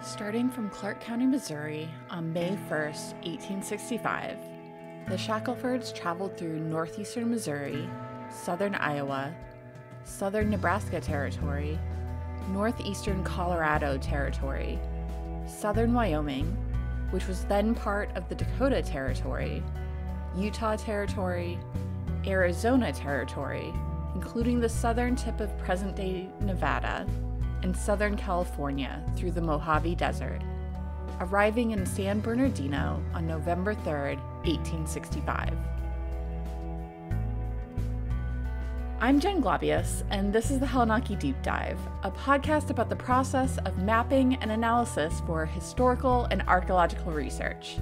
Starting from Clark County, Missouri on May 1st, 1865, the Shackelfords traveled through northeastern Missouri, southern Iowa, southern Nebraska Territory, northeastern Colorado Territory, southern Wyoming, which was then part of the Dakota Territory, Utah Territory, Arizona Territory, including the southern tip of present-day Nevada, and southern California through the Mojave Desert, arriving in San Bernardino on November 3rd, 1865. I'm Jen Globius, and this is the Helonaki Deep Dive, a podcast about the process of mapping and analysis for historical and archaeological research.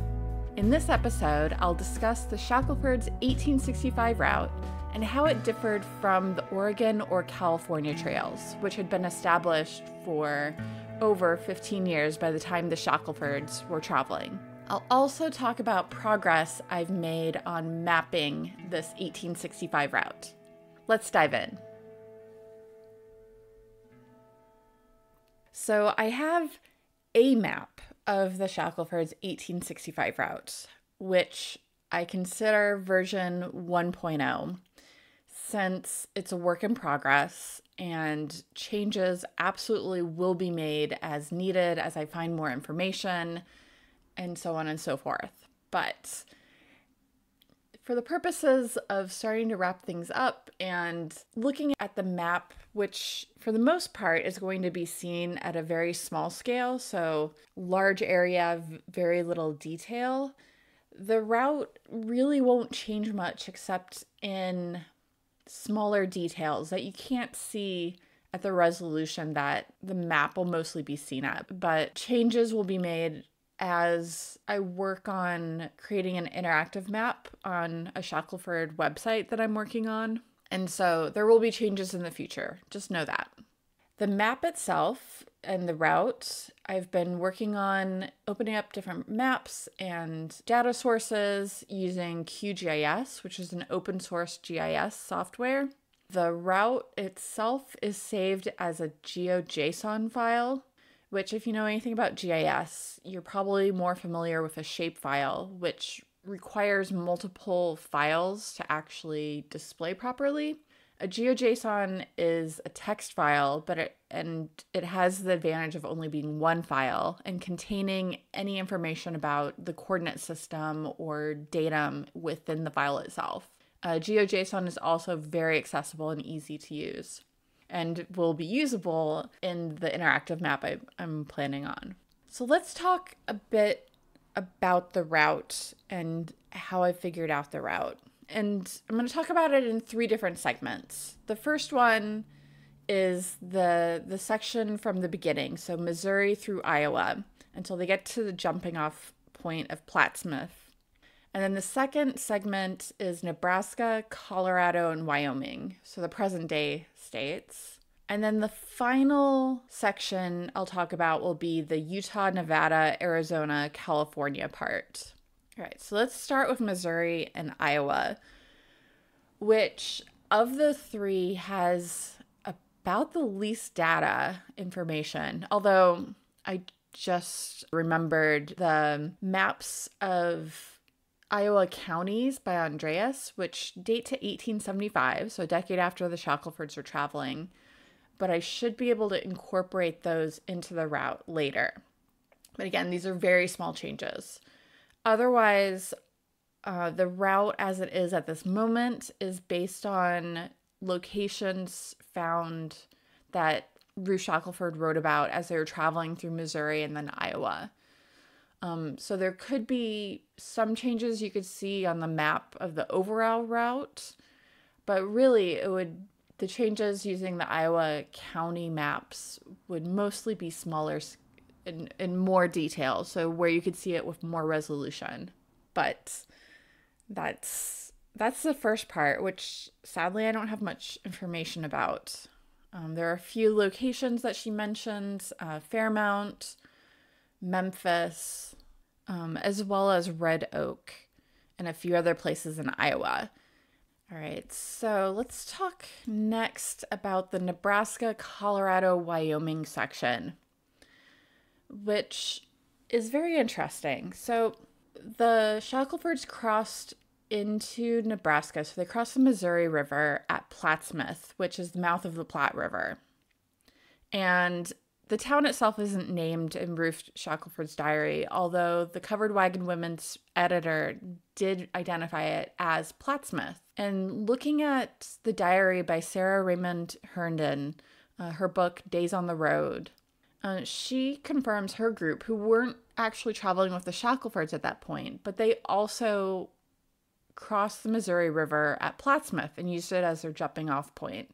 In this episode, I'll discuss the Shackelford's 1865 route and how it differed from the Oregon or California trails, which had been established for over 15 years by the time the Shackelfords were traveling. I'll also talk about progress I've made on mapping this 1865 route. Let's dive in. So I have a map of the Shackelford's 1865 route, which I consider version 1.0. Since it's a work in progress and changes absolutely will be made as needed as I find more information and so on and so forth. But for the purposes of starting to wrap things up and looking at the map, which for the most part is going to be seen at a very small scale, so large area, very little detail, the route really won't change much except in smaller details that you can't see at the resolution that the map will mostly be seen at. But changes will be made as I work on creating an interactive map on a Shackelford website that I'm working on. And so there will be changes in the future. Just know that. The map itself and the route, I've been working on opening up different maps and data sources using QGIS, which is an open source GIS software. The route itself is saved as a GeoJSON file, which if you know anything about GIS, you're probably more familiar with a shapefile, which requires multiple files to actually display properly. A GeoJSON is a text file, but it has the advantage of only being one file and containing any information about the coordinate system or datum within the file itself. GeoJSON is also very accessible and easy to use and will be usable in the interactive map I'm planning on. So let's talk a bit about the route and how I figured out the route. And I'm going to talk about it in three different segments. The first one is the section from the beginning, so Missouri through Iowa, until they get to the jumping off point of Plattsmouth. And then the second segment is Nebraska, Colorado, and Wyoming, so the present day states. And then the final section I'll talk about will be the Utah, Nevada, Arizona, California part. All right, so let's start with Missouri and Iowa, which of the three has about the least data information, although I just remembered the maps of Iowa counties by Andreas, which date to 1875, so a decade after the Shackelfords were traveling, but I should be able to incorporate those into the route later. But again, these are very small changes. Otherwise, the route as it is at this moment is based on locations found that Ruth Shackelford wrote about as they were traveling through Missouri and then Iowa. So there could be some changes you could see on the map of the overall route, but really the changes using the Iowa county maps would mostly be smaller in more detail, so where you could see it with more resolution. But that's the first part, which sadly I don't have much information about. There are a few locations that she mentions, Fairmount, Memphis, as well as Red Oak, and a few other places in Iowa. All right, so let's talk next about the Nebraska, Colorado, Wyoming section. which is very interesting. So the Shackelfords crossed into Nebraska. So they crossed the Missouri River at Plattsmouth, which is the mouth of the Platte River. And the town itself isn't named in Ruth Shackelford's diary, although the Covered Wagon Women's editor did identify it as Plattsmouth. And looking at the diary by Sarah Raymond Herndon, her book Days on the Road, she confirms her group, who weren't actually traveling with the Shackelfords at that point, but they also crossed the Missouri River at Plattsmouth and used it as their jumping off point.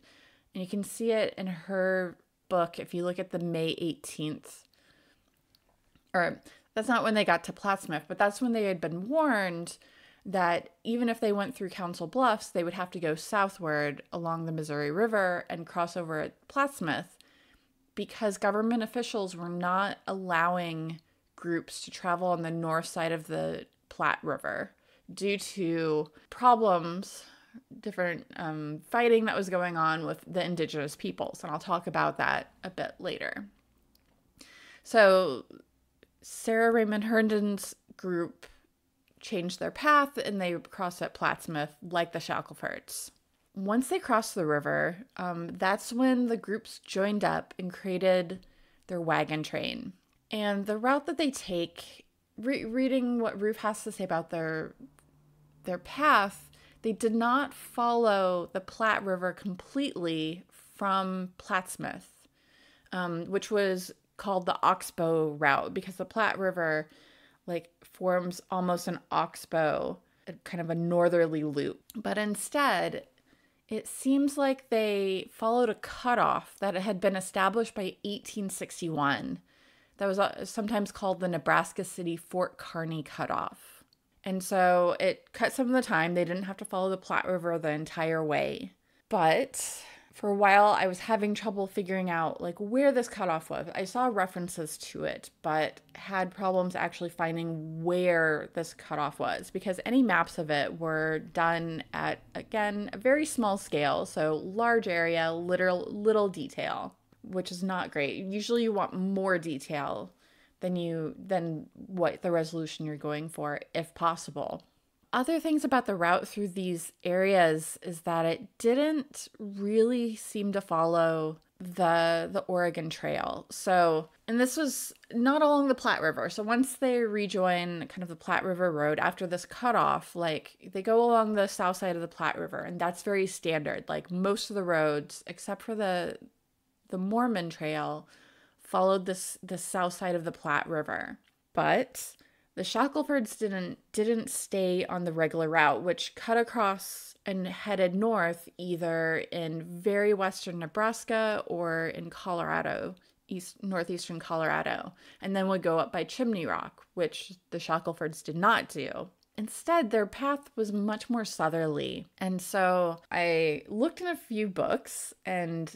And you can see it in her book if you look at the May 18th. Or that's not when they got to Plattsmouth, but that's when they had been warned that even if they went through Council Bluffs, they would have to go southward along the Missouri River and cross over at Plattsmouth, because government officials were not allowing groups to travel on the north side of the Platte River due to problems, different fighting that was going on with the indigenous peoples. And I'll talk about that a bit later. So Sarah Raymond Herndon's group changed their path and they crossed at Plattsmouth like the Shackelfords. Once they crossed the river, that's when the groups joined up and created their wagon train. And the route that they take, reading what Ruth has to say about their path, they did not follow the Platte River completely from Plattsmouth, which was called the Oxbow route, because the Platte River forms almost an oxbow, kind of a northerly loop. But instead, it seems like they followed a cutoff that had been established by 1861. That was sometimes called the Nebraska City Fort Kearny Cutoff. And so it cut some of the time. They didn't have to follow the Platte River the entire way. But for a while, I was having trouble figuring out where this cutoff was. I saw references to it, but had problems actually finding where this cutoff was, because any maps of it were done at, again, a very small scale. So large area, little detail, which is not great. Usually you want more detail than what the resolution you're going for, if possible. Other things about the route through these areas is that it didn't really seem to follow the Oregon Trail. So, and this was not along the Platte River. So once they rejoin kind of the Platte River Road after this cutoff, they go along the south side of the Platte River, and that's very standard. Most of the roads, except for the Mormon Trail, followed the south side of the Platte River. But the Shackelfords didn't stay on the regular route, which cut across and headed north either in very western Nebraska or in Colorado, northeastern Colorado, and then would go up by Chimney Rock, which the Shackelfords did not do. Instead, their path was much more southerly. And so I looked in a few books and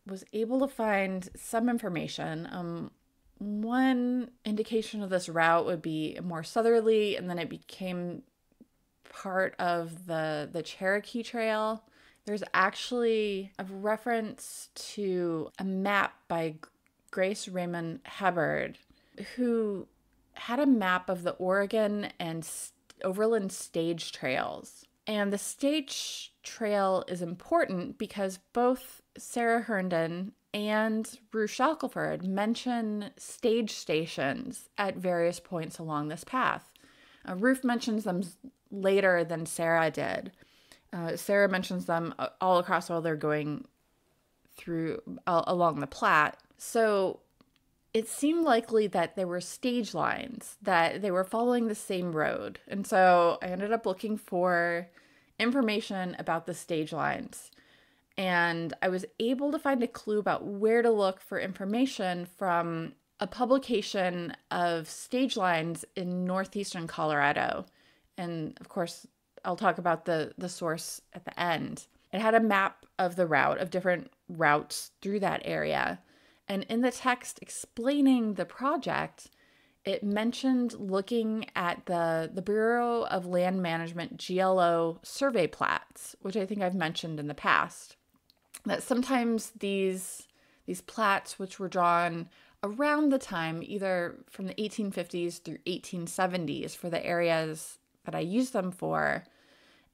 was able to find some information. One indication of this route would be more southerly, and then it became part of the Cherokee Trail. There's actually a reference to a map by Grace Raymond Hubbard, who had a map of the Oregon and Overland stage trails. And the stage trail is important because both Sarah Herndon and Ruth Shackelford mention stage stations at various points along this path. Ruth mentions them later than Sarah did. Sarah mentions them all across while they're going through along the Platte. So it seemed likely that there were stage lines, that they were following the same road. And so I ended up looking for information about the stage lines. And I was able to find a clue about where to look for information from a publication of stage lines in northeastern Colorado. And of course, I'll talk about the source at the end. It had a map of the route, of different routes through that area. And in the text explaining the project, it mentioned looking at the Bureau of Land Management GLO survey plats, which I think I've mentioned in the past. That sometimes these plats, which were drawn around the time, either from the 1850s through 1870s for the areas that I used them for.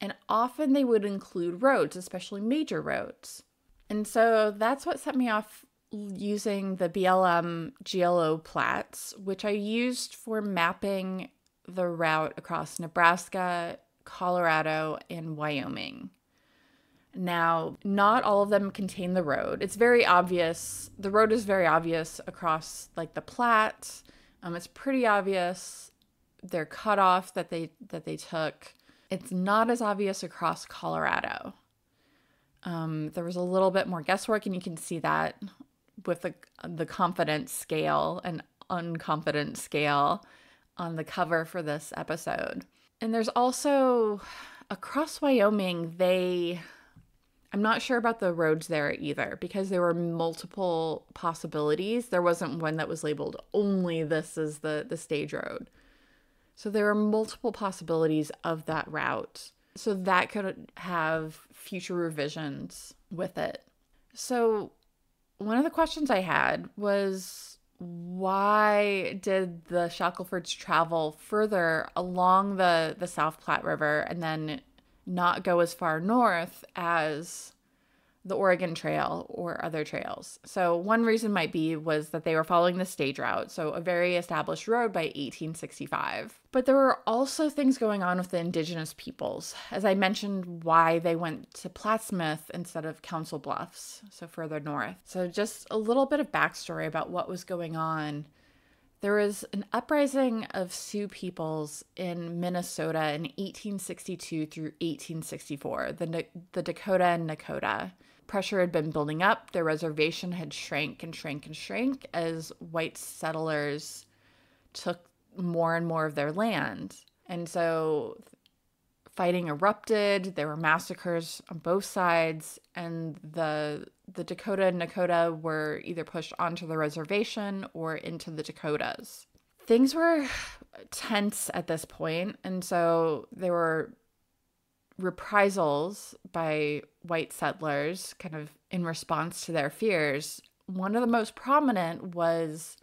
And often they would include roads, especially major roads. And so that's what set me off using the BLM GLO plats, which I used for mapping the route across Nebraska, Colorado, and Wyoming. Now, not all of them contain the road. It's very obvious. The road is very obvious across like the plat. It's pretty obvious their cutoff that they took. It's not as obvious across Colorado. There was a little bit more guesswork, and you can see that with the confidence scale and unconfident scale on the cover for this episode. And there's also across Wyoming, I'm not sure about the roads there either, because there were multiple possibilities. There wasn't one that was labeled only this is the stage road. So there were multiple possibilities of that route. So that could have future revisions with it. So one of the questions I had was, why did the Shackelfords travel further along the South Platte River and then not go as far north as the Oregon Trail or other trails? So one reason was that they were following the stage route, so a very established road by 1865. But there were also things going on with the indigenous peoples. As I mentioned, why they went to Plattsmouth instead of Council Bluffs, so further north. So just a little bit of backstory about what was going on. There was an uprising of Sioux peoples in Minnesota in 1862 through 1864, the Dakota and Nakota. Pressure had been building up. Their reservation had shrank as white settlers took more and more of their land. And so fighting erupted. There were massacres on both sides, and the Dakota and Nakota were either pushed onto the reservation or into the Dakotas. Things were tense at this point, and so there were reprisals by white settlers kind of in response to their fears. One of the most prominent was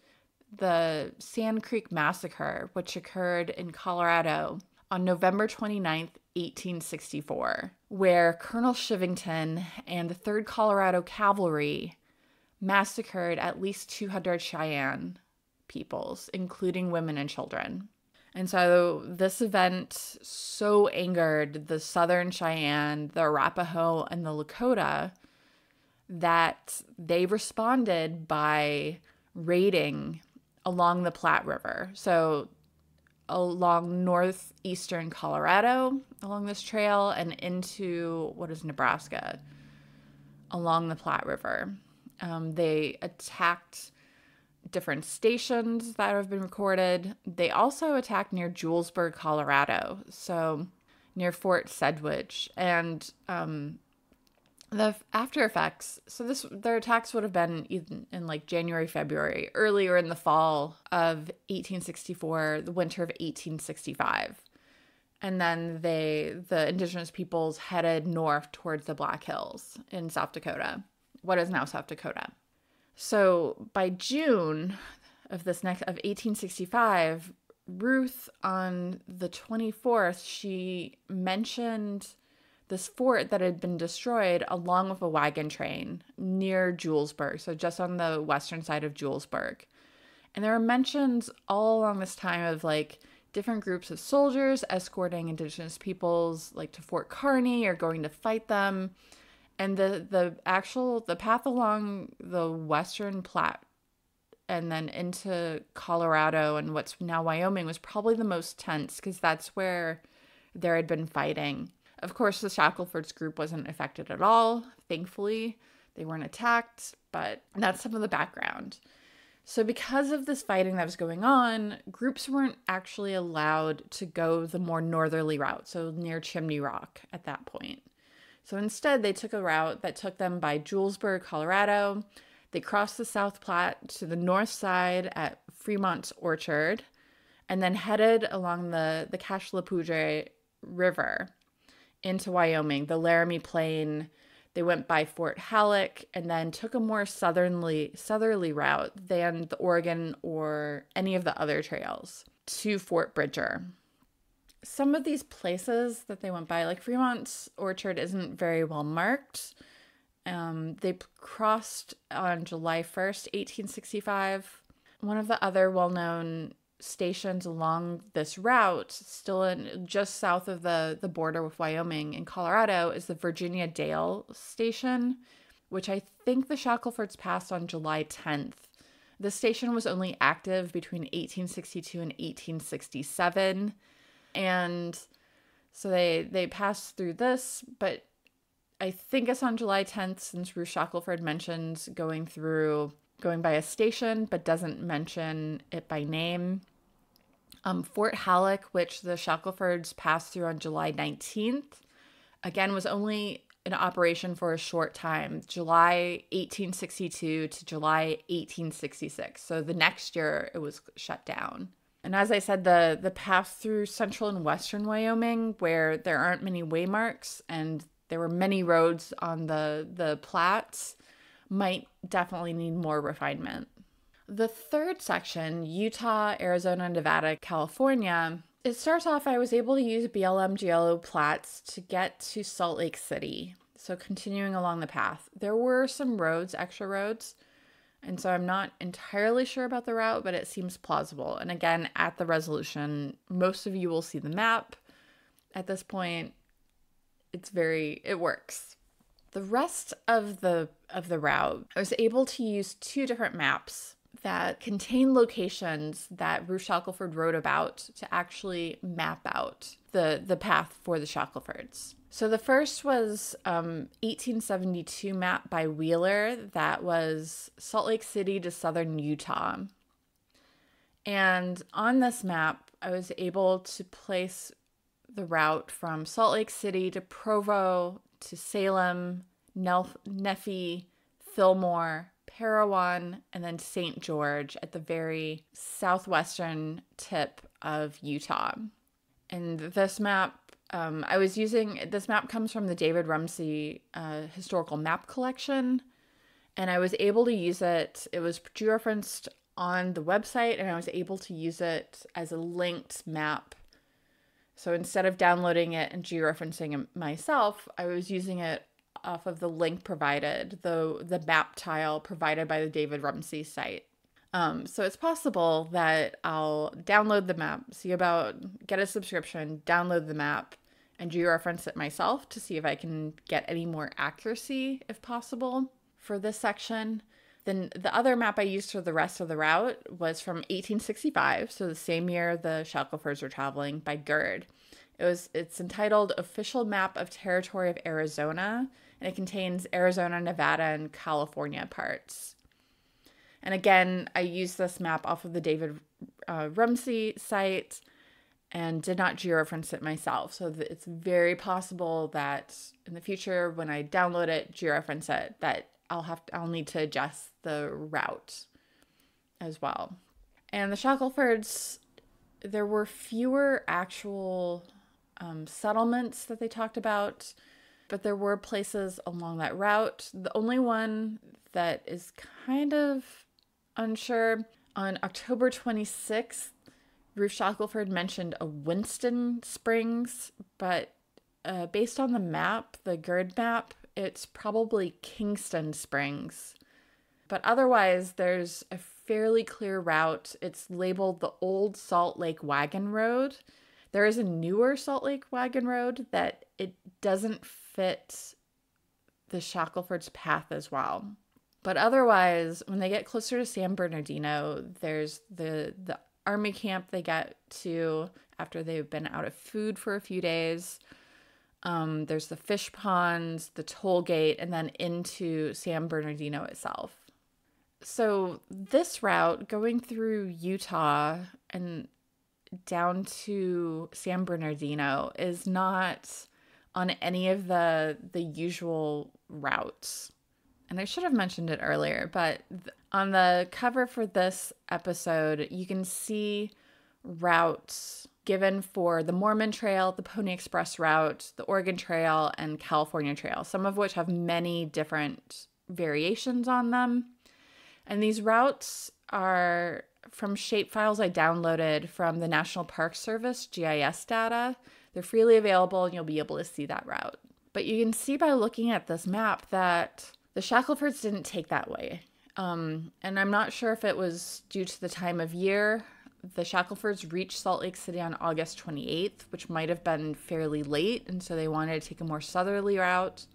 the Sand Creek Massacre, which occurred in Colorado on November 29th, 1864, where Colonel Shivington and the 3rd Colorado Cavalry massacred at least 200 Cheyenne peoples, including women and children. And so this event so angered the Southern Cheyenne, the Arapaho, and the Lakota that they responded by raiding along the Platte River. So along northeastern Colorado, along this trail, and into what is Nebraska, along the Platte River. They attacked different stations that have been recorded. They also attacked near Julesburg, Colorado, so near Fort Sedgwick. And the after effects, so their attacks would have been in like January, February, earlier in the fall of 1864, the winter of 1865. And then the indigenous peoples headed north towards the Black Hills in South Dakota, what is now South Dakota. So by June of 1865, Ruth, on the 24th, she mentioned this fort that had been destroyed along with a wagon train near Julesburg, so just on the western side of Julesburg. And there were mentions all along this time of like different groups of soldiers escorting indigenous peoples like to Fort Kearny or going to fight them. And the path along the western Platte and then into Colorado and what's now Wyoming was probably the most tense, because that's where there had been fighting. Of course, the Shackelfords group wasn't affected at all. Thankfully, they weren't attacked, but that's some of the background. So because of this fighting that was going on, groups weren't actually allowed to go the more northerly route, so near Chimney Rock at that point. So instead, they took a route that took them by Julesburg, Colorado. They crossed the South Platte to the north side at Fremont's Orchard, and then headed along the Cashlapooja River into Wyoming, the Laramie Plain. They went by Fort Halleck and then took a more southerly route than the Oregon or any of the other trails to Fort Bridger. Some of these places that they went by, like Fremont's Orchard, isn't very well marked. They crossed on July 1st, 1865. One of the other well-known stations along this route, still in just south of the border with Wyoming and Colorado, is the Virginia Dale Station, which I think the Shackelfords passed on July 10th. The station was only active between 1862 and 1867. And so they passed through this, but I think it's on July 10th, since Ruth Shackelford mentions going by a station, but doesn't mention it by name. Fort Halleck, which the Shackelfords passed through on July 19th, again, was only in operation for a short time, July 1862 to July 1866. So the next year it was shut down. And as I said, the path through central and western Wyoming, where there aren't many waymarks and there were many roads on the Platts, might definitely need more refinement. The third section, Utah, Arizona, Nevada, California, it starts off, I was able to use BLM GLO Platts to get to Salt Lake City. So continuing along the path, there were some roads, extra roads, and so I'm not entirely sure about the route, but it seems plausible. And again, at the resolution, most of you will see the map. At this point, it works. The rest of the route, I was able to use two different maps that contain locations that Ruth Shackelford wrote about to actually map out the path for the Shackelfords. So the first was 1872 map by Wheeler that was Salt Lake City to southern Utah. And on this map, I was able to place the route from Salt Lake City to Provo to Salem, Nephi, Fillmore, Parowan, and then St. George at the very southwestern tip of Utah. And this map, this map comes from the David Rumsey historical map collection, and I was able to use it. It was georeferenced on the website, and I was able to use it as a linked map. So instead of downloading it and georeferencing it myself, I was using it off of the link provided, the map tile provided by the David Rumsey site. So it's possible that I'll download the map, get a subscription, download the map, and georeference it myself to see if I can get any more accuracy, if possible, for this section. Then the other map I used for the rest of the route was from 1865, so the same year the Shackelfords were traveling, by Gerd. It's entitled Official Map of Territory of Arizona, and it contains Arizona, Nevada, and California parts. And again, I used this map off of the David Rumsey site and did not georeference it myself. So it's very possible that in the future, when I download it, georeference it, that I'll need to adjust the route as well. And the Shackelfords, there were fewer actual settlements that they talked about, but there were places along that route. The only one that is kind of unsure, on October 26th, Ruth Shackelford mentioned a Winston Springs, but based on the map, the Gerd map, it's probably Kingston Springs. But otherwise, there's a fairly clear route. It's labeled the Old Salt Lake Wagon Road. There is a newer Salt Lake Wagon Road that it doesn't fit the Shackelford's path as well. But otherwise, when they get closer to San Bernardino, there's the army camp they get to after they've been out of food for a few days. There's the fish ponds, the toll gate, and then into San Bernardino itself. So this route, going through Utah and down to San Bernardino, is not on any of the usual routes. And I should have mentioned it earlier, but on the cover for this episode, you can see routes given for the Mormon Trail, the Pony Express route, the Oregon Trail, and California Trail, some of which have many different variations on them. And these routes are from shapefiles I downloaded from the National Park Service GIS data. They're freely available and you'll be able to see that route. But you can see by looking at this map that the Shackelfords didn't take that way. And I'm not sure if it was due to the time of year. The Shackelfords reached Salt Lake City on August 28th, which might have been fairly late, and so they wanted to take a more southerly route.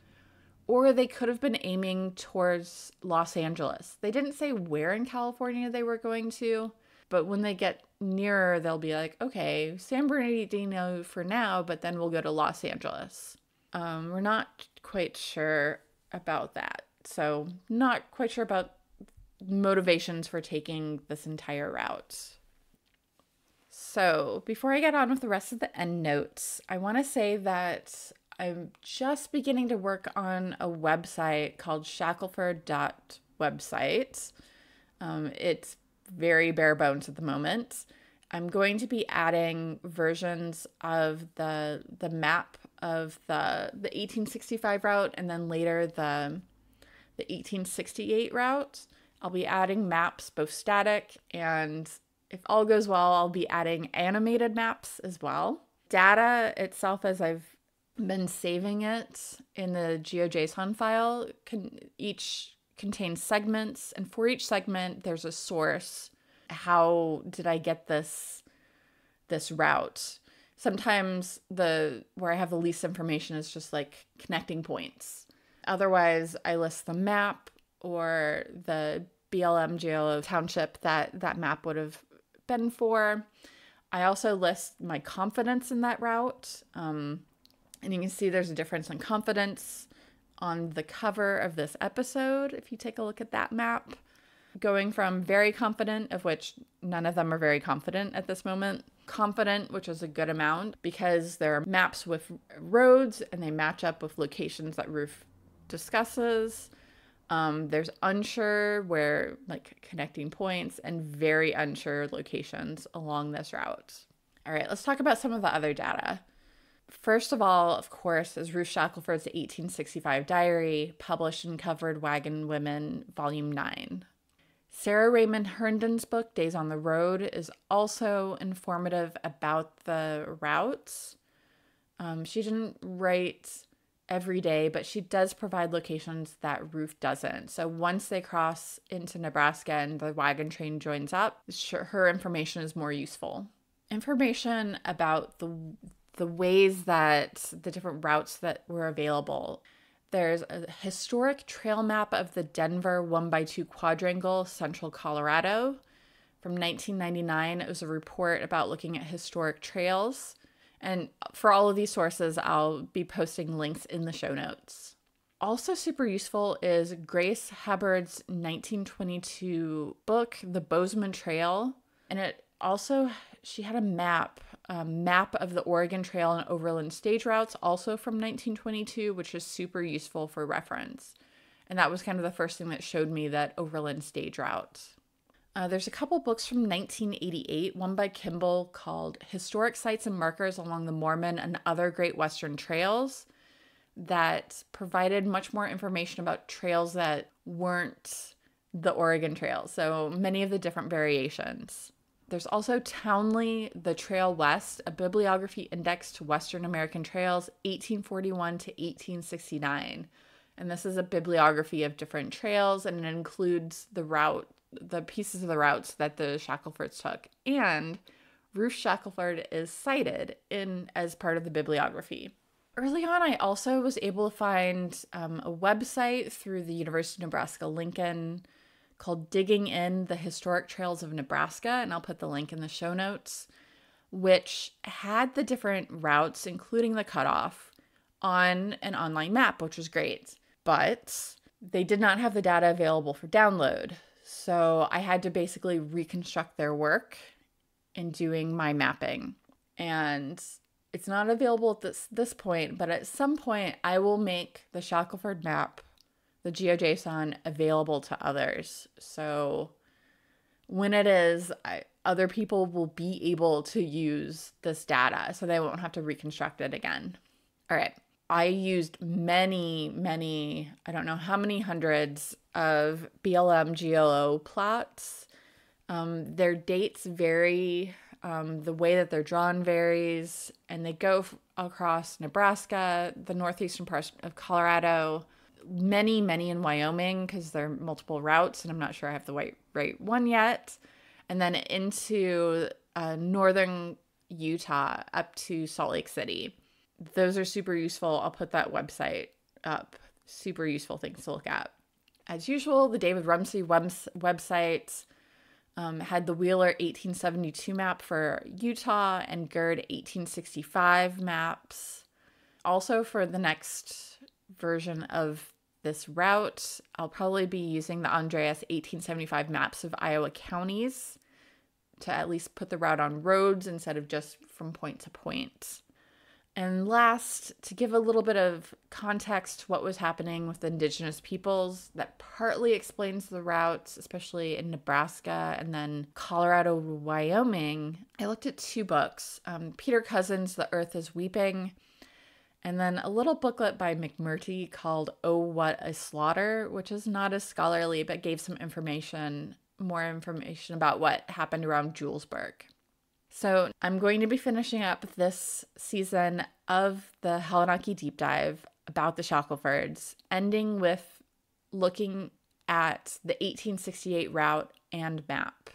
Or they could have been aiming towards Los Angeles. They didn't say where in California they were going to, but when they get nearer, they'll be like, okay, San Bernardino for now, but then we'll go to Los Angeles. We're not quite sure about that. So not quite sure about motivations for taking this entire route. So before I get on with the rest of the endnotes, I want to say that I'm just beginning to work on a website called Shackelford.website. It's very bare bones at the moment. I'm going to be adding versions of the map of the 1865 route and then later the 1868 route. I'll be adding maps, both static and, if all goes well, I'll be adding animated maps as well. Data itself, as I've been saving it in the GeoJSON file, each contains segments, and for each segment there's a source. How did I get this route? Sometimes where I have the least information is just like connecting points. Otherwise, I list the map or the BLM geo township that map would have been for. I also list my confidence in that route. And you can see there's a difference in confidence on the cover of this episode if you take a look at that map. Going from very confident, of which none of them are very confident at this moment, confident, which is a good amount because there are maps with roads and they match up with locations that Ruth discusses. There's unsure, where like connecting points, and very unsure locations along this route. All right, let's talk about some of the other data. First of all, of course, is Ruth Shackelford's 1865 diary, published in Covered Wagon Women, Volume 9. Sarah Raymond Herndon's book, Days on the Road, is also informative about the routes. She didn't write every day, but she does provide locations that Ruth doesn't. So once they cross into Nebraska and the wagon train joins up, her information is more useful. Information about the ways that the different routes that were available. There's a historic trail map of the Denver 1x2 quadrangle, central Colorado. From 1999, it was a report about looking at historic trails. And for all of these sources, I'll be posting links in the show notes. Also super useful is Grace Hubbard's 1922 book, The Bozeman Trail. And it also, she had a map of the Oregon Trail and overland stage routes, also from 1922, which is super useful for reference. And that was kind of the first thing that showed me that overland stage route. There's a couple books from 1988, one by Kimball called Historic Sites and Markers Along the Mormon and Other Great Western Trails, that provided much more information about trails that weren't the Oregon Trail, so many of the different variations. There's also Townley, The Trail West, a bibliography index to Western American trails, 1841 to 1869. And this is a bibliography of different trails, and it includes the pieces of the routes that the Shackelfords took. And Ruth Shackelford is cited as part of the bibliography. Early on, I also was able to find a website through the University of Nebraska-Lincoln called Digging in the Historic Trails of Nebraska, and I'll put the link in the show notes, which had the different routes, including the cutoff, on an online map, which was great. But they did not have the data available for download. So I had to basically reconstruct their work in doing my mapping. And it's not available at this point, but at some point I will make the Shackelford map, the GeoJSON, available to others. So when it is, other people will be able to use this data, so they won't have to reconstruct it again. All right. I used many, I don't know how many hundreds of BLM GLO plots. Their dates vary. The way that they're drawn varies, and they go across Nebraska, the northeastern part of Colorado, many in Wyoming, because there are multiple routes, and I'm not sure I have the right one yet, and then into northern Utah up to Salt Lake City. Those are super useful. I'll put that website up. Super useful things to look at. As usual, the David Rumsey website had the Wheeler 1872 map for Utah and Gerd 1865 maps. Also, for the next version of this route, I'll probably be using the Andreas 1875 maps of Iowa counties to at least put the route on roads instead of just from point to point. And last, to give a little bit of context to what was happening with indigenous peoples, that partly explains the routes, especially in Nebraska and then Colorado, Wyoming. I looked at 2 books, Peter Cousins' The Earth is Weeping, and then a little booklet by McMurtry called Oh, What a Slaughter, which is not as scholarly, but gave some more information about what happened around Julesburg. So I'm going to be finishing up this season of the Helonaki Deep Dive about the Shackelfords, ending with looking at the 1868 route and map.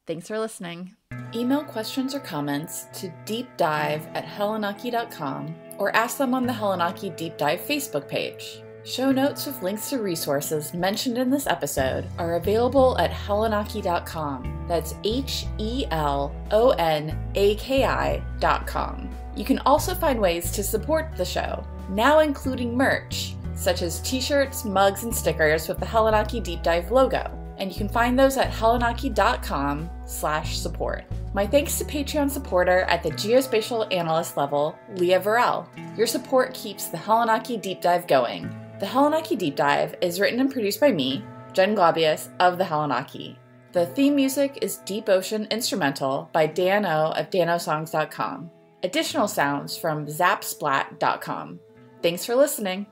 Thanks for listening. Email questions or comments to deepdive@helonaki.com or ask them on the Helonaki Deep Dive Facebook page. Show notes with links to resources mentioned in this episode are available at helonaki.com. That's HELONAKI.com. You can also find ways to support the show, now including merch, such as t-shirts, mugs, and stickers with the Helonaki Deep Dive logo. And you can find those at helonaki.com/support. My thanks to Patreon supporter at the Geospatial Analyst level, Leah Varel. Your support keeps the Helonaki Deep Dive going. The Helonaki Deep Dive is written and produced by me, Jen Globius of the Helonaki. The theme music is Deep Ocean Instrumental by Dan O of danosongs.com. Additional sounds from zapsplat.com. Thanks for listening.